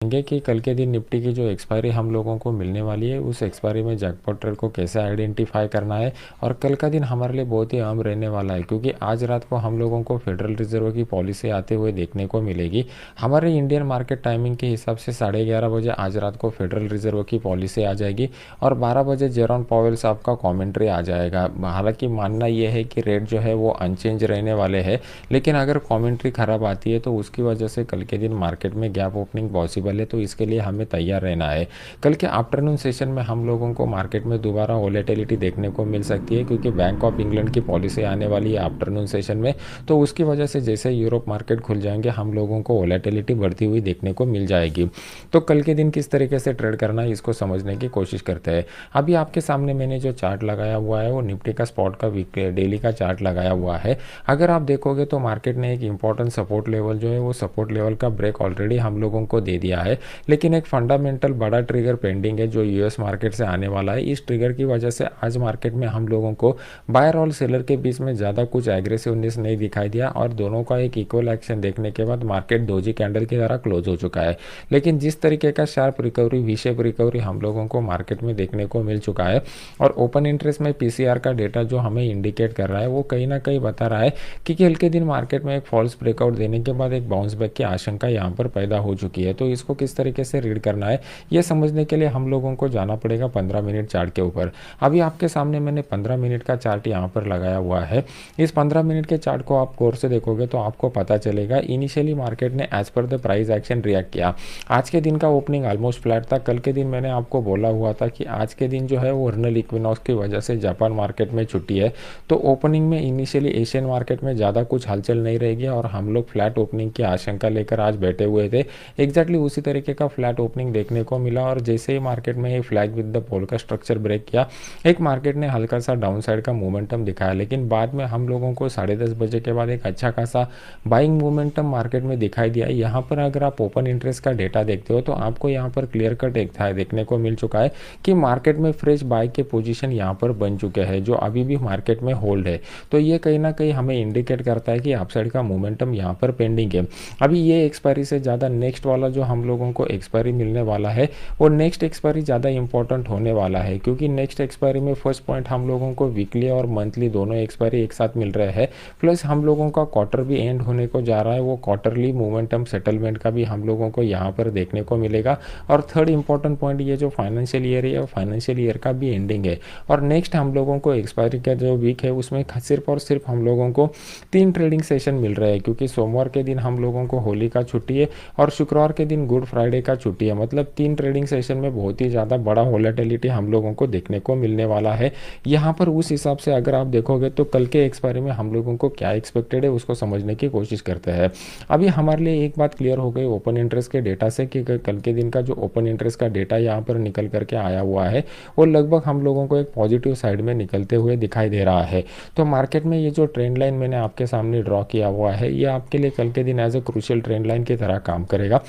देखेंगे कि कल के दिन निफ्टी की जो एक्सपायरी हम लोगों को मिलने वाली है, उस एक्सपायरी में जैकपॉट ट्रेड को कैसे आइडेंटिफाई करना है। और कल का दिन हमारे लिए बहुत ही अहम रहने वाला है, क्योंकि आज रात को हम लोगों को फेडरल रिजर्व की पॉलिसी आते हुए देखने को मिलेगी। हमारे इंडियन मार्केट टाइमिंग के हिसाब से 11:30 बजे आज रात को फेडरल रिजर्व की पॉलिसी आ जाएगी और 12 बजे जेरोन पॉवेल साहब का कॉमेंट्री आ जाएगा। हालांकि मानना यह है कि रेट जो है वो अनचेंज रहने वाले हैं, लेकिन अगर कॉमेंट्री खराब आती है तो उसकी वजह से कल के दिन मार्केट में गैप ओपनिंग पॉसिबल है, तो इसके लिए हमें तैयार रहना है। कल के आफ्टरनून सेशन में हम लोगों को मार्केट में दोबारा वोलेटिलिटी देखने को मिल सकती है, क्योंकि बैंक ऑफ इंग्लैंड की पॉलिसी आने वाली है आफ्टरनून सेशन में। तो उसकी वजह से जैसे यूरोप मार्केट खुल जाएंगे हम लोगों को वोलेटिलिटी बढ़ती हुई देखने को मिल जाएगी। तो कल के दिन किस तरीके से ट्रेड करना है इसको समझने की कोशिश करते हैं। अभी आपके सामने मैंने जो चार्ट लगाया हुआ है वो निफ्टी का स्पॉट का डेली का चार्ट लगाया हुआ है। अगर आप देखोगे तो मार्केट ने एक इंपॉर्टेंट सपोर्ट लेवल जो है वो सपोर्ट लेवल का ब्रेक ऑलरेडी हम लोगों को दे दिया है, लेकिन एक फंडामेंटल बड़ा ट्रिगर पेंडिंग है जो यूएस मार्केट से आने वाला है। इस ट्रिगर की वजह से आज मार्केट में हम लोगों को बायर और सेलर के बीच में ज़्यादा कुछ एग्रेसिवनेस नहीं दिखाई दिया और दोनों का एक इक्वल एक्शन देखने के बाद मार्केट डोजी कैंडल की तरह क्लोज हो चुका है। लेकिन जिस तरीके का sharp recovery, V shape recovery हम लोगों को मार्केट में देखने को मिल चुका है और ओपन इंटरेस्ट में पीसीआर का डेटा जो हमें इंडिकेट कर रहा है वो कहीं ना कहीं बता रहा है कि कल के दिन मार्केट में एक फॉल्स ब्रेकआउट देने के बाद एक बाउंस बैक की आशंका यहाँ पर पैदा हो चुकी है। तो इसको किस तरीके से रीड करना है ये समझने के लिए हम लोगों को जाना पड़ेगा 15 मिनट चार्ट के ऊपर। अभी आपके सामने मैंने 15 मिनट का चार्ट यहाँ पर लगाया हुआ है। इस 15 मिनट के चार्ट को आप गौर से देखोगे तो आपको पता चलेगा इनिशियली मार्केट ने as per the price action react किया। आज के दिन का ओपनिंग ऑलमोस्ट फ्लैट था। कल के दिन मैंने आपको बोला हुआ था कि आज के दिन जो है वो वर्नल इक्विनॉक्स की वजह से जापान मार्केट में छुट्टी है, तो ओपनिंग में इनिशियली एशियन मार्केट में ज़्यादा कुछ हलचल नहीं रहेगी और हम लोग फ्लैट ओपनिंग की आशंका लेकर आज बैठे हुए थे। एग्जैक्टली उसी तरीके का फ्लैट ओपनिंग देखने को मिला और जैसे ही मार्केट में ये फ्लैग विद द पोल का स्ट्रक्चर ब्रेक किया, एक मार्केट ने हल्का सा डाउन साइड का मोमेंटम दिखाया, लेकिन बाद में हम लोगों को 10:30 बजे के बाद एक अच्छा खासा बाइंग मोमेंटम मार्केट में दिखाई दिया। यहाँ पर अगर आप ओपन इंटरेस्ट का डेटा देखते हो तो आपको यहाँ पर क्लियर कट देखने को मिल चुका है कि मार्केट में फ्रेश बाय के पोजीशन यहाँ पर बन चुके हैं जो अभी भी मार्केट में होल्ड है। तो ये कहीं ना कहीं हमें इंडिकेट करता है कि अपसाइड का मोमेंटम यहाँ पर पेंडिंग है। अभी ये एक्सपायरी से ज़्यादा नेक्स्ट वाला जो हम लोगों को एक्सपायरी मिलने वाला है वो नेक्स्ट एक्सपायरी ज़्यादा इंपॉर्टेंट होने वाला है, क्योंकि नेक्स्ट एक्सपायरी में फर्स्ट पॉइंट हम लोगों को वीकली और मंथली दोनों एक्सपायरी एक साथ मिल रहे हैं, प्लस हम लोगों का क्वार्टर भी एंड होने को जा रहा है। वो क्वार्टरली मोमेंटम सेटलमेंट का भी हम लोगों को यहाँ पर देखने को मिलेगा। और थर्ड इंपॉर्टेंट पॉइंट ये जो फाइनेंशियल ईयर है फाइनेंशियल ईयर का भी एंडिंग है और नेक्स्ट हम लोगों को एक्सपायरी का जो वीक है उसमें सिर्फ और सिर्फ हम लोगों को 3 ट्रेडिंग सेशन मिल रहे हैं, क्योंकि सोमवार के दिन हम लोगों को होली का छुट्टी है और शुक्रवार के दिन गुड फ्राइडे का छुट्टी है। मतलब 3 ट्रेडिंग सेशन में बहुत ही ज़्यादा बड़ा वोलेटिलिटी हम लोगों को देखने को मिलने वाला है। यहाँ पर उस हिसाब से अगर आप देखोगे तो कल के एक्सपायरी में हम लोगों को क्या एक्सपेक्टेड है उसको समझने की कोशिश करते हैं। अभी हमारे लिए एक बात क्लियर हो गई ओपन इंटरेस्ट के डेटा से कि कल के दिन का जो ओपन इंटरेस्ट का डेटा यहाँ पर निकल करके आया हुआ है वो लगभग हम लोगों को एक पॉजिटिव साइड में निकलते हुए दिखाई दे रहा है। तो मार्केट में ये जो ट्रेंड लाइन मैंने आपके सामने ड्रॉ किया हुआ है ये आपके लिए कल के दिन as a crucial trend line की तरह काम करेगा।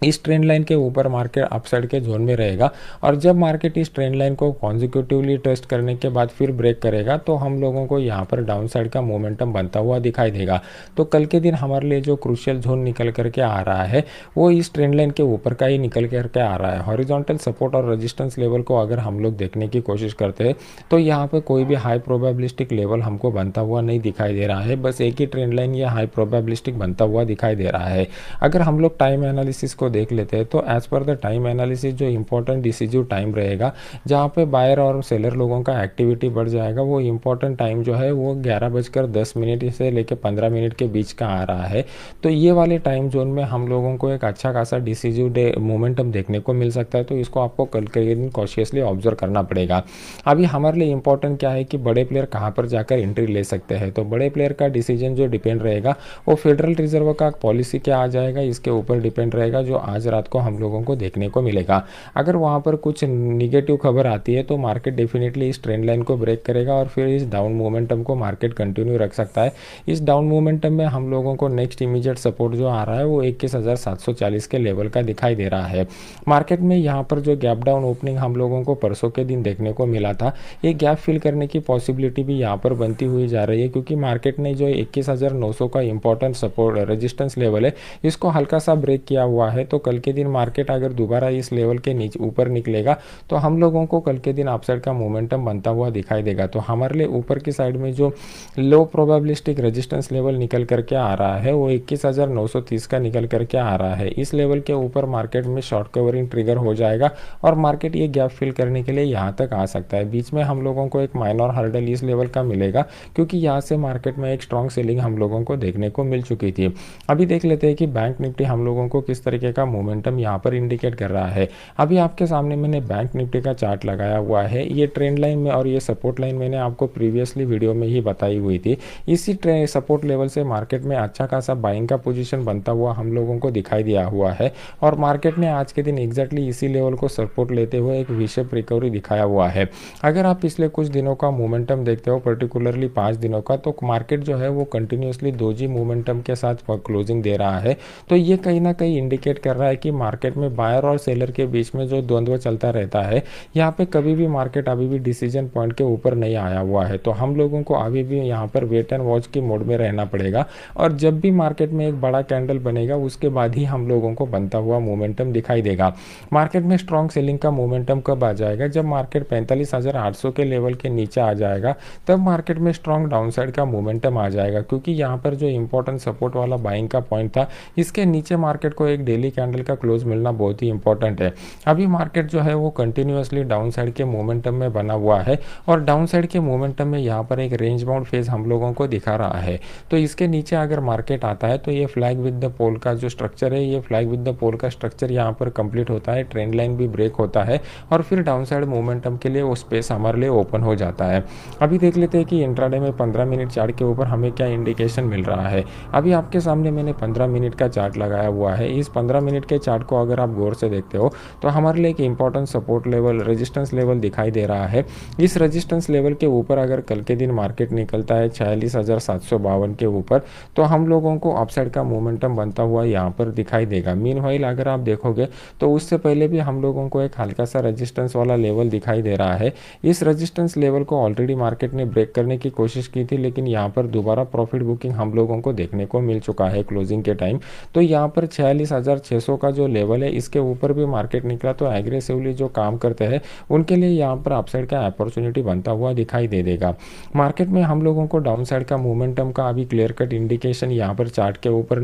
इस ट्रेंड लाइन के ऊपर मार्केट अपसाइड के जोन में रहेगा और जब मार्केट इस ट्रेंड लाइन को कॉन्जिक्यूटिवली टेस्ट करने के बाद फिर ब्रेक करेगा तो हम लोगों को यहाँ पर डाउन साइड का मोमेंटम बनता हुआ दिखाई देगा। तो कल के दिन हमारे लिए जो क्रूशियल जोन निकल करके आ रहा है वो इस ट्रेंड लाइन के ऊपर का ही निकल करके आ रहा है। हॉरिजॉन्टल सपोर्ट और रेजिस्टेंस लेवल को अगर हम लोग देखने की कोशिश करते हैं तो यहाँ पर कोई भी हाई प्रोबेबिलिस्टिक लेवल हमको बनता हुआ नहीं दिखाई दे रहा है, बस एक ही ट्रेंड लाइन या हाई प्रोबेबिलिस्टिक बनता हुआ दिखाई दे रहा है। अगर हम लोग टाइम एनालिसिस को देख लेते हैं तो as per the time analysis जो इंपॉर्टेंट डिसीजिव टाइम रहेगा जहाँ पे बायर और सेलर लोगों का एक्टिविटी बढ़ जाएगा वो इंपॉर्टेंट टाइम जो है वो 11:10 से लेकर 15 मिनट के बीच का आ रहा है। तो ये वाले टाइम जोन में हम लोगों को एक अच्छा खासा डिसीजिव डे मोमेंटम देखने को मिल सकता है। तो इसको आपको कल के दिन कॉशियसली ऑब्जर्व करना पड़ेगा। अभी हमारे लिए इंपॉर्टेंट क्या है कि बड़े प्लेयर कहाँ पर जाकर एंट्री ले सकते हैं। तो बड़े प्लेयर का डिसीजन जो डिपेंड रहेगा वो फेडरल रिजर्व का पॉलिसी क्या आ जाएगा इसके ऊपर डिपेंड रहेगा, जो आज रात को हम लोगों को देखने को मिलेगा। अगर वहाँ पर कुछ निगेटिव खबर आती है तो मार्केट डेफिनेटली इस ट्रेंड लाइन को ब्रेक करेगा और फिर इस डाउन मोमेंटम को मार्केट कंटिन्यू रख सकता है। इस डाउन मोमेंटम में हम लोगों को नेक्स्ट इमीडिएट सपोर्ट जो आ रहा है वो 21,740 के लेवल का दिखाई दे रहा है। मार्केट में यहाँ पर जो गैप डाउन ओपनिंग हम लोगों को परसों के दिन देखने को मिला था ये गैप फिल करने की पॉसिबिलिटी भी यहाँ पर बनती हुई जा रही है, क्योंकि मार्केट ने जो 21,900 का इंपॉर्टेंट सपोर्ट रेजिस्टेंस लेवल है इसको हल्का सा ब्रेक किया हुआ है। तो कल के दिन मार्केट अगर दोबारा इस लेवल के नीचे ऊपर निकलेगा तो हम लोगों को कल के दिन अपसाइड का मोमेंटम बनता हुआ दिखाई देगा। तो हमारे लिए ऊपर की साइड में जो लो प्रोबेबिलिस्टिक रेजिस्टेंस लेवल निकल करके आ रहा है वो 21,930 का निकल करके आ रहा है। इस लेवल के ऊपर मार्केट में शॉर्ट कवरिंग ट्रिगर हो जाएगा और मार्केट ये गैप फिल करने के लिए यहाँ तक आ सकता है। बीच में हम लोगों को एक माइनर हर्डल इस लेवल का मिलेगा क्योंकि यहाँ से मार्केट में एक स्ट्रॉन्ग सेलिंग हम लोगों को देखने को मिल चुकी थी। अभी देख लेते हैं कि बैंक निफ्टी हम लोगों को किस तरीके का मोमेंटम यहाँ पर इंडिकेट कर रहा है। अभी आपके सामने मैंने बैंक निफ्टी का चार्ट लगाया हुआ है। ये ट्रेंड लाइन में और ये सपोर्ट लाइन मैंने आपको प्रीवियसली वीडियो में ही बताई हुई थी। इसी सपोर्ट लेवल से मार्केट में अच्छा खासा बाइंग का पोजीशन बनता हुआ हम लोगों को दिखाई दिया हुआ है और मार्केट ने आज के दिन एग्जैक्टली इसी लेवल को सपोर्ट लेते हुए एक वी शेप रिकवरी दिखाया हुआ है। अगर आप पिछले कुछ दिनों का मोमेंटम देखते हो, पर्टिकुलरली 5 दिनों का, तो मार्केट जो है वो कंटिन्यूसली दोजी मोमेंटम के साथ क्लोजिंग दे रहा है। तो ये कहीं ना कहीं इंडिकेट कर रहा है कि मार्केट में बायर और सेलर के बीच में जो द्वंद्व चलता रहता है, यहाँ पे कभी भी मार्केट अभी भी डिसीजन पॉइंट के ऊपर नहीं आया हुआ है। तो हम लोगों को अभी भी यहाँ पर वेट एंड वॉच की मोड में रहना पड़ेगा और जब भी मार्केट में एक बड़ा कैंडल बनेगा उसके बाद ही हम लोगों को बनता हुआ मोमेंटम दिखाई देगा। मार्केट में स्ट्रॉन्ग सेलिंग का मोमेंटम कब आ जाएगा? जब मार्केट 45,800 के लेवल के नीचे आ जाएगा तब मार्केट में स्ट्रॉन्ग डाउनसाइड का मोमेंटम आ जाएगा, क्योंकि यहाँ पर जो इंपॉर्टेंट सपोर्ट वाला बाइंग का पॉइंट था, इसके नीचे मार्केट को एक डेली कैंडल का क्लोज मिलना बहुत ही इंपॉर्टेंट है। अभी मार्केट जो है वो कंटिन्यूसली डाउनसाइड के मोमेंटम में बना हुआ है और डाउनसाइड के मोमेंटम में यहाँ पर एक रेंज बाउंड फेज हम लोगों को दिखा रहा है। तो इसके नीचे अगर मार्केट आता है तो ये फ्लैग विद द पोल का जो स्ट्रक्चर है, ये फ्लैग विद द पोल का स्ट्रक्चर यहाँ पर कंप्लीट होता है, ट्रेंड लाइन भी ब्रेक होता है और फिर डाउनसाइड मोमेंटम के लिए वो स्पेस हमारे लिए ओपन हो जाता है। अभी देख लेते हैं कि इंट्राडे में 15 मिनट चार्ट के ऊपर हमें क्या इंडिकेशन मिल रहा है। अभी आपके सामने मैंने 15 मिनट का चार्ट लगाया हुआ है। इस 15 मिनट के चार्ट को अगर आप गौर से देखते हो तो हमारे लिए एक important support level, resistance level दिखाई दे रहा है। इस रेजिस्टेंस लेवल के ऊपर अगर कल के दिन मार्केट निकलता है 46,752 के ऊपर तो हम लोगों को अपसाइड का मोमेंटम बनता हुआ यहाँ पर दिखाई देगा। मीनवाइल अगर आप देखोगे तो उससे पहले भी हम लोगों को एक हल्का सा रेजिस्टेंस वाला लेवल दिखाई दे रहा है। इस रेजिस्टेंस लेवल को ऑलरेडी मार्केट ने ब्रेक करने की कोशिश की थी, लेकिन यहाँ पर दोबारा प्रॉफिट बुकिंग हम लोगों को देखने को मिल चुका है क्लोजिंग के टाइम। तो यहाँ पर 46,600 का जो लेवल है इसके ऊपर भी मार्केट निकला तो एग्रेसिवली जो काम करते हैं उनके लिए यहाँ पर अपसाइड का अपॉर्चुनिटी बनता हुआ दिखाई दे देगा। मार्केट में हम लोगों को डाउन साइड का मोमेंटम का अभी क्लियर कट इंडिकेशन यहाँ पर चार्ट के ऊपर